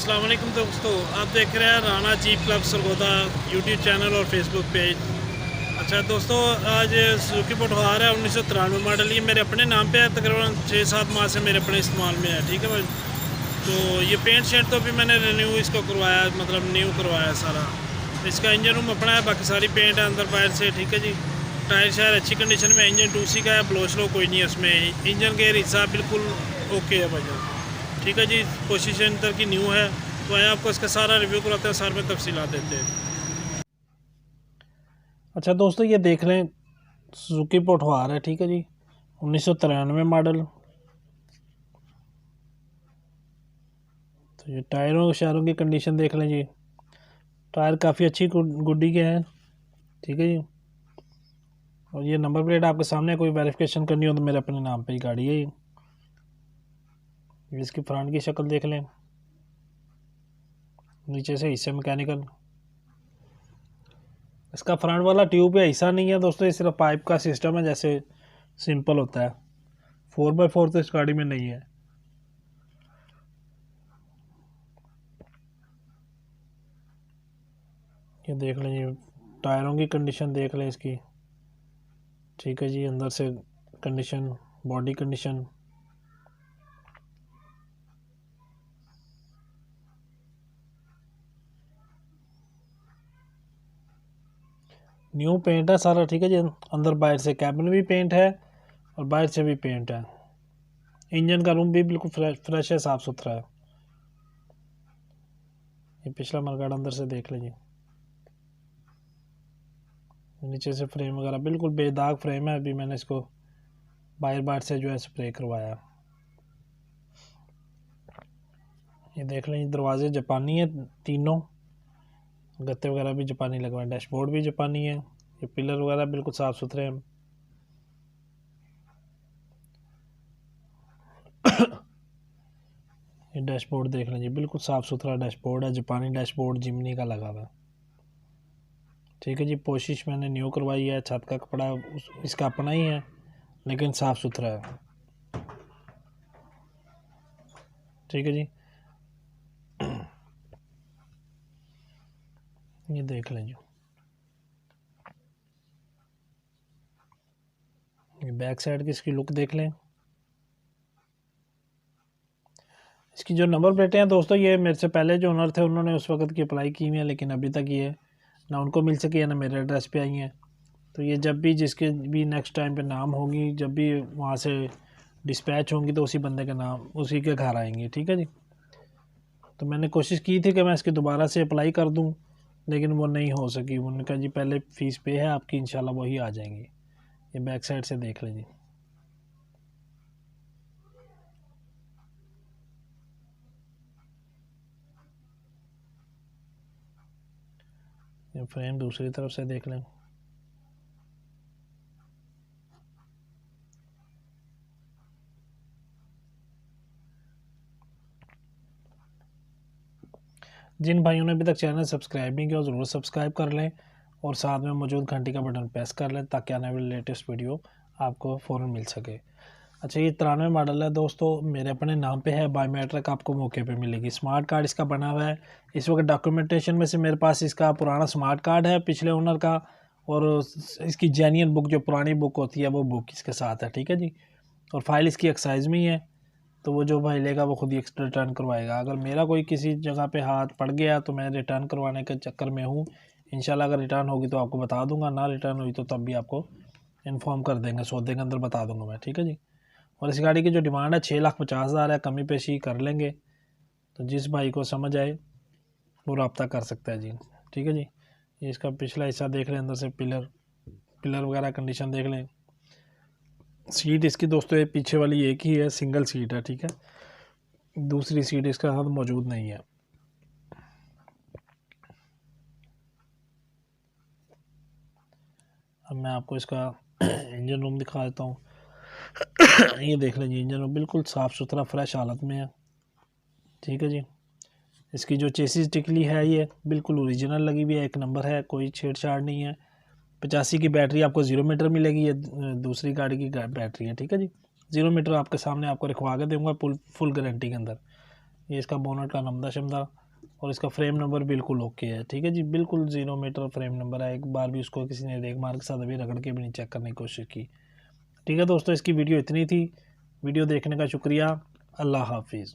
अस्सलाम वालेकुम दोस्तों, आप देख रहे हैं Rana jeep club Sargodha YouTube channel और फेसबुक पेज। अच्छा दोस्तों, आज सुजुकी पोटवार है 1993 मॉडल। ये मेरे अपने नाम पे है, तकरीबन 6-7 माह से मेरे अपने इस्तेमाल में है। ठीक है भाई, तो ये पेंट शेंट तो भी मैंने रिन्यू इसको करवाया, मतलब न्यू करवाया सारा। इसका इंजन रूम अपना है, बाकी सारी पेंट है अंदर बाहर से। ठीक है जी, टायर शायर अच्छी कंडीशन में, इंजन 2C का है, ब्लोच लो कोई नहीं है उसमें। इंजन गेयर हिस्सा बिल्कुल ओके है भाई। ठीक है जी, पोजीशन तक की न्यू है, तो आए आपको इसका सारा रिव्यू कराते हैं, सारे में तफसीलात देते हैं। अच्छा दोस्तों, ये देख लें सुजुकी पोटवार है। ठीक है जी, 1993 मॉडल। तो ये टायरों शायरों की कंडीशन देख लें जी, टायर काफ़ी अच्छी गुड्डी के हैं। ठीक है जी, और ये नंबर प्लेट आपके सामने, कोई वेरिफिकेशन करनी हो तो मेरे अपने नाम पे ही गाड़ी है। इसकी फ्रंट की शक्ल देख लें, नीचे से हिस्से मैकेनिकल। इसका फ्रंट वाला ट्यूब या हिस्सा नहीं है दोस्तों, ये सिर्फ पाइप का सिस्टम है, जैसे सिंपल होता है। 4x4 तो इस गाड़ी में नहीं है। ये देख लें जी, टायरों की कंडीशन देख लें इसकी। ठीक है जी, अंदर से condition, body condition. New paint है सारा। ठीक है जी, अंदर बाहर से कैबिन भी पेंट है और बाहर से भी पेंट है। इंजन का रूम भी बिल्कुल फ्रेश है, साफ़ सुथरा है। ये पिछला मरगाड़ अंदर से देख लीजिए, नीचे से फ्रेम वगैरह बिल्कुल बेदाग फ्रेम है। अभी मैंने इसको बाहर बाहर से जो है स्प्रे करवाया। ये देख लें, दरवाजे जापानी है तीनों, गत्ते वगैरह भी जापानी लगवाए, डैशबोर्ड भी जापानी है। ये पिलर वगैरह बिल्कुल साफ़ सुथरे हैं। ये डैशबोर्ड देख लें जी, बिल्कुल साफ़ सुथरा डैशबोर्ड है, जापानी डैशबोर्ड जिमनी का लगा हुआ है। ठीक है जी, पोशिश मैंने न्यू करवाई है, छत का कपड़ा इसका अपना ही है, लेकिन साफ़ सुथरा है। ठीक है जी, ये देख लें जी, ये बैक साइड की इसकी लुक देख लें। इसकी जो नंबर प्लेटें हैं दोस्तों, ये मेरे से पहले जो ओनर थे उन्होंने उस वक्त की अप्लाई की हुई है, लेकिन अभी तक ये ना उनको मिल सकी है ना मेरे एड्रेस पे आई हैं। तो ये जब भी जिसके भी नेक्स्ट टाइम पे नाम होगी, जब भी वहाँ से डिस्पैच होंगी, तो उसी बंदे का नाम उसी के घर आएंगे। ठीक है जी, तो मैंने कोशिश की थी कि मैं इसकी दोबारा से अप्लाई कर दूँ, लेकिन वो नहीं हो सकी। उन्होंने कहा जी पहले फ़ीस पे है आपकी, इंशाल्लाह वही आ जाएंगी। ये बैक साइड से देख लें जी, ये फ्रेम दूसरी तरफ से देख लें। जिन भाइयों ने अभी तक चैनल सब्सक्राइब नहीं किया, ज़रूर सब्सक्राइब कर लें और साथ में मौजूद घंटी का बटन प्रेस कर लें, ताकि आने वाली लेटेस्ट वीडियो आपको फ़ौरन मिल सके। अच्छा, ये 93 मॉडल है दोस्तों, मेरे अपने नाम पे है। बायोमेट्रिक आपको मौके पे मिलेगी, स्मार्ट कार्ड इसका बना हुआ है। इस वक्त डॉक्यूमेंटेशन में से मेरे पास इसका पुराना स्मार्ट कार्ड है पिछले ओनर का, और इसकी जेन्युइन बुक जो पुरानी बुक होती है वो बुक इसके साथ है। ठीक है जी, और फाइल इसकी एक्साइज में ही है, तो वो जो भाई लेगा वो खुद ही रिटर्न करवाएगा। अगर मेरा कोई किसी जगह पे हाथ पड़ गया तो मैं रिटर्न करवाने के चक्कर में हूँ। इंशाल्लाह अगर रिटर्न होगी तो आपको बता दूंगा, ना रिटर्न हुई तो तब भी आपको इन्फॉर्म कर देंगे, सौदे के अंदर बता दूंगा मैं। ठीक है जी, और इस गाड़ी की जो डिमांड है 6,50,000 है, कमी पेशी कर लेंगे। तो जिस भाई को समझ आए वो रब्ता कर सकता है जी। ठीक है जी, ये इसका पिछला हिस्सा देख लें, अंदर से पिलर वगैरह कंडीशन देख लें। सीट इसकी दोस्तों ये पीछे वाली एक ही है, सिंगल सीट है। ठीक है, दूसरी सीट इसका साथ मौजूद नहीं है। अब मैं आपको इसका इंजन रूम दिखा देता हूँ। ये देख लीजिए, इंजन रूम बिल्कुल साफ़ सुथरा फ्रेश हालत में है। ठीक है जी, इसकी जो चेसिस टिकली है ये बिल्कुल ओरिजिनल लगी हुई है, एक नंबर है, कोई छेड़छाड़ नहीं है। 85 की बैटरी आपको 0 मीटर मिलेगी, ये दूसरी गाड़ी की बैटरी है। ठीक है जी, 0 मीटर आपके सामने आपको रखवा के दूँगा फुल गारंटी के अंदर। ये इसका बोनट का नमदा शमदा और इसका फ्रेम नंबर बिल्कुल ओके है। ठीक है जी, बिल्कुल 0 मीटर फ्रेम नंबर है। एक बार भी उसको किसी ने रेग मार के साथ अभी रगड़ के भी नहीं चेक करने की कोशिश की। ठीक है दोस्तों, इसकी वीडियो इतनी थी। वीडियो देखने का शुक्रिया। अल्लाह हाफिज़।